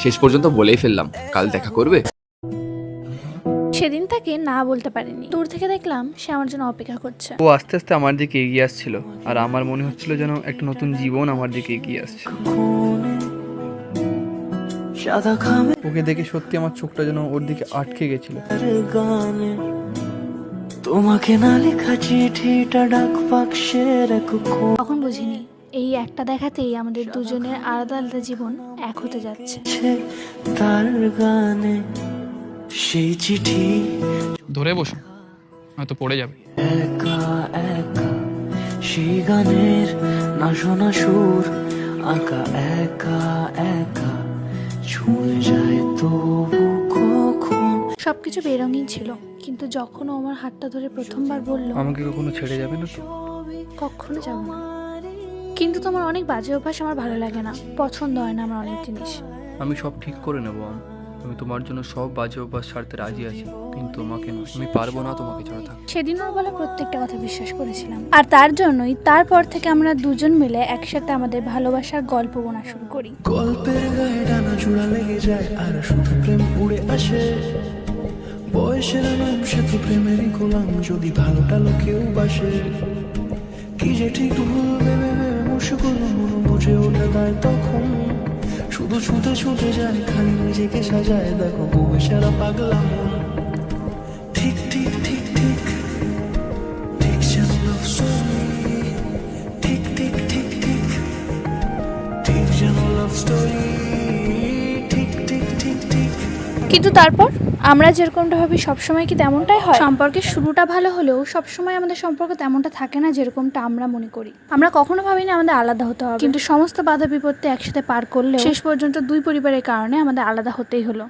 শেষ পর্যন্ত বলেই ফেললাম, কাল দেখা করবে। সেদিন তাকে না বলতে পারিনি। দূর থেকে দেখলাম সে আমার জন্য অপেক্ষা করছে। ও আস্তে আস্তে আমার দিকে এগিয়ে আসছিল, আর আমার মনে হচ্ছিল যেন একটা নতুন জীবন আমার দিকে এগিয়ে আসছে। ওকে দেখে সত্যি আমার চোখটা যেন ওর দিকে আটকে গেছিল। তোমাকে না লেখা চিঠিটা ডাক বাক্সের তখন বুঝিনি এই একটা দেখাতেই আমাদের দুজনের আলাদা আলাদা জীবন এক হতে যাচ্ছে। তার গানে সেই চিঠি ধরে বসো, হয়তো পড়ে যাবে। একা একা সেই গানের না শোনা সুর আঁকা একা একা ছুঁয়ে যায় তবু কখন। সবকিছু বেরঙিন ছিল, কিন্তু যখন ও আমার হাতটা ধরে প্রথমবার বলল আমাকে কখনো ছেড়ে যাবে না তো? কখনো যাব না। কিন্তু তোমার অনেক বাজে অভ্যাস আমার ভালো লাগে না, পছন্দ হয় না আমার অনেক জিনিস। আমি সব ঠিক করে নেবো। আমি তোমার জন্য সব বাজে অভ্যাস ছাড়তে রাজি আছি, কিন্তু তোমাকে না, আমি পারবো না তোমাকে ছাড়া থাকতে। সেদিন ওর বলা প্রত্যেকটা কথা বিশ্বাস করেছিলাম, আর তার জন্যই তারপর থেকে আমরা দুজন মিলে একসাথে আমাদের ভালোবাসার গল্প বোনা শুরু করি। গল্পের গায়ে ডানা জোড়া লেগে যায় আর শুধু প্রেম উড়ে আসে। বয়সের নাম সে তো প্রেমেরই গোলাম, যদি ভালোটা লোকেও বাসে। কি যে ঠিক ভুল ভেবে ভেবে মুশকিল মন বুঝে ওঠে তাই তখন শুধু ছুটে ছুটে যায়, খালি নিজেকে সাজায়। দেখো বউয়ে সারা পাগলা মন। ঠিক ঠিক ঠিক ঠিক ঠিক যেন লাভ স্টোরি। ঠিক ঠিক ঠিক ঠিক ঠিক যেন লাভ স্টোরি। ঠিক ঠিক ঠিক ঠিক। কিন্তু তারপর আমরা যেরকমটা ভাবি সবসময় কি তেমনটাই হয়? সম্পর্কের শুরুটা ভালো হলেও সবসময় আমাদের সম্পর্ক তেমনটা থাকে না যেরকমটা আমরা মনে করি। আমরা কখনো ভাবি না আমাদের আলাদা হতে হবে, কিন্তু সমস্ত বাধা বিপত্তি একসাথে পার করলেও শেষ পর্যন্ত দুই পরিবারের কারণে আমাদের আলাদা হতেই হলো।